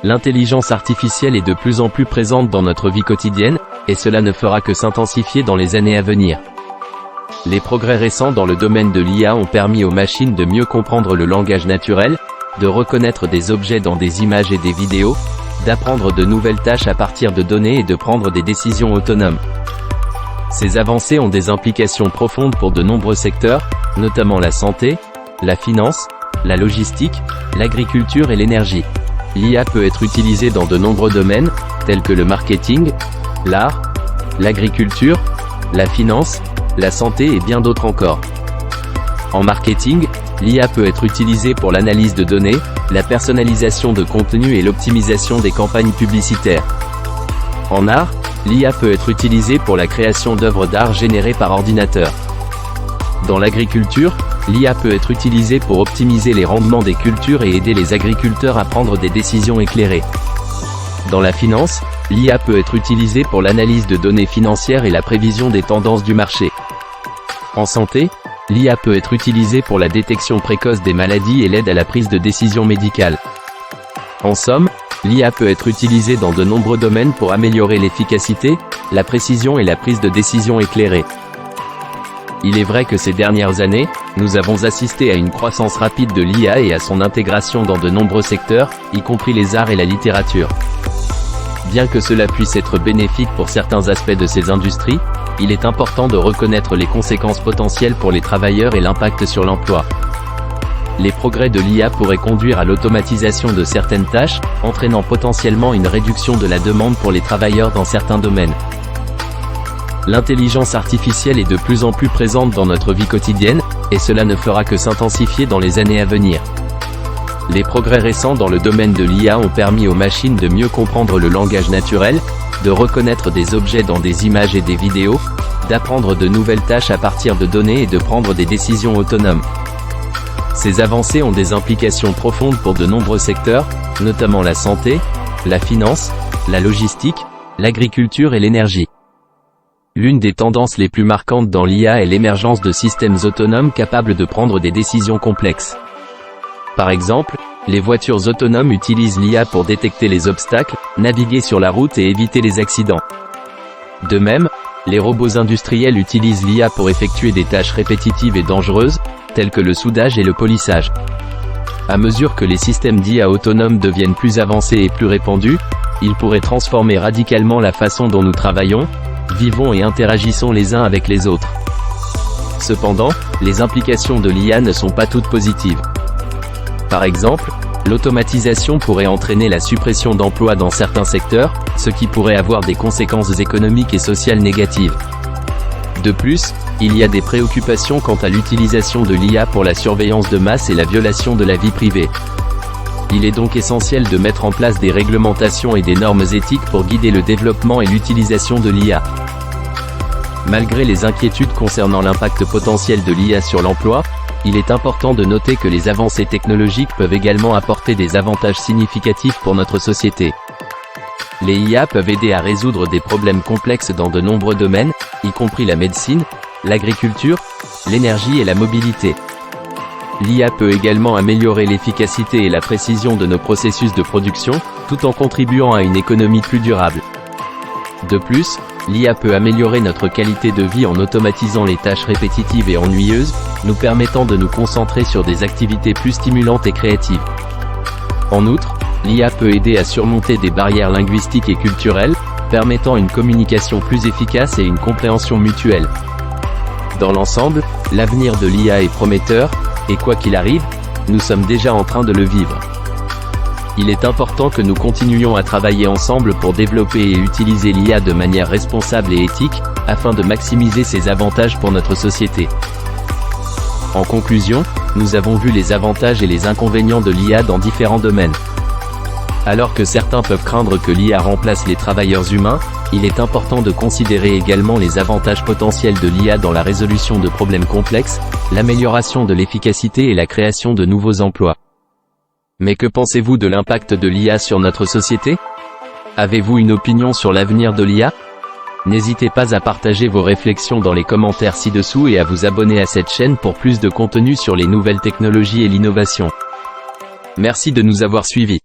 L'intelligence artificielle est de plus en plus présente dans notre vie quotidienne, et cela ne fera que s'intensifier dans les années à venir. Les progrès récents dans le domaine de l'IA ont permis aux machines de mieux comprendre le langage naturel, de reconnaître des objets dans des images et des vidéos, d'apprendre de nouvelles tâches à partir de données et de prendre des décisions autonomes. Ces avancées ont des implications profondes pour de nombreux secteurs, notamment la santé, la finance, la logistique, l'agriculture et l'énergie. L'IA peut être utilisée dans de nombreux domaines, tels que le marketing, l'art, l'agriculture, la finance, la santé et bien d'autres encore. En marketing, l'IA peut être utilisée pour l'analyse de données, la personnalisation de contenu et l'optimisation des campagnes publicitaires. En art, l'IA peut être utilisée pour la création d'œuvres d'art générées par ordinateur. Dans l'agriculture, l'IA peut être utilisée pour optimiser les rendements des cultures et aider les agriculteurs à prendre des décisions éclairées. Dans la finance, l'IA peut être utilisée pour l'analyse de données financières et la prévision des tendances du marché. En santé, l'IA peut être utilisée pour la détection précoce des maladies et l'aide à la prise de décision médicale. En somme, l'IA peut être utilisée dans de nombreux domaines pour améliorer l'efficacité, la précision et la prise de décision éclairée. Il est vrai que ces dernières années, nous avons assisté à une croissance rapide de l'IA et à son intégration dans de nombreux secteurs, y compris les arts et la littérature. Bien que cela puisse être bénéfique pour certains aspects de ces industries, il est important de reconnaître les conséquences potentielles pour les travailleurs et l'impact sur l'emploi. Les progrès de l'IA pourraient conduire à l'automatisation de certaines tâches, entraînant potentiellement une réduction de la demande pour les travailleurs dans certains domaines. L'intelligence artificielle est de plus en plus présente dans notre vie quotidienne, et cela ne fera que s'intensifier dans les années à venir. Les progrès récents dans le domaine de l'IA ont permis aux machines de mieux comprendre le langage naturel, de reconnaître des objets dans des images et des vidéos, d'apprendre de nouvelles tâches à partir de données et de prendre des décisions autonomes. Ces avancées ont des implications profondes pour de nombreux secteurs, notamment la santé, la finance, la logistique, l'agriculture et l'énergie. L'une des tendances les plus marquantes dans l'IA est l'émergence de systèmes autonomes capables de prendre des décisions complexes. Par exemple, les voitures autonomes utilisent l'IA pour détecter les obstacles, naviguer sur la route et éviter les accidents. De même, les robots industriels utilisent l'IA pour effectuer des tâches répétitives et dangereuses, telles que le soudage et le polissage. À mesure que les systèmes d'IA autonomes deviennent plus avancés et plus répandus, ils pourraient transformer radicalement la façon dont nous travaillons, vivons et interagissons les uns avec les autres. Cependant, les implications de l'IA ne sont pas toutes positives. Par exemple, l'automatisation pourrait entraîner la suppression d'emplois dans certains secteurs, ce qui pourrait avoir des conséquences économiques et sociales négatives. De plus, il y a des préoccupations quant à l'utilisation de l'IA pour la surveillance de masse et la violation de la vie privée. Il est donc essentiel de mettre en place des réglementations et des normes éthiques pour guider le développement et l'utilisation de l'IA. Malgré les inquiétudes concernant l'impact potentiel de l'IA sur l'emploi, il est important de noter que les avancées technologiques peuvent également apporter des avantages significatifs pour notre société. Les IA peuvent aider à résoudre des problèmes complexes dans de nombreux domaines, y compris la médecine, l'agriculture, l'énergie et la mobilité. L'IA peut également améliorer l'efficacité et la précision de nos processus de production, tout en contribuant à une économie plus durable. De plus, l'IA peut améliorer notre qualité de vie en automatisant les tâches répétitives et ennuyeuses, nous permettant de nous concentrer sur des activités plus stimulantes et créatives. En outre, l'IA peut aider à surmonter des barrières linguistiques et culturelles, permettant une communication plus efficace et une compréhension mutuelle. Dans l'ensemble, l'avenir de l'IA est prometteur, et quoi qu'il arrive, nous sommes déjà en train de le vivre. Il est important que nous continuions à travailler ensemble pour développer et utiliser l'IA de manière responsable et éthique, afin de maximiser ses avantages pour notre société. En conclusion, nous avons vu les avantages et les inconvénients de l'IA dans différents domaines. Alors que certains peuvent craindre que l'IA remplace les travailleurs humains, il est important de considérer également les avantages potentiels de l'IA dans la résolution de problèmes complexes, l'amélioration de l'efficacité et la création de nouveaux emplois. Mais que pensez-vous de l'impact de l'IA sur notre société? Avez-vous une opinion sur l'avenir de l'IA? N'hésitez pas à partager vos réflexions dans les commentaires ci-dessous et à vous abonner à cette chaîne pour plus de contenu sur les nouvelles technologies et l'innovation. Merci de nous avoir suivis.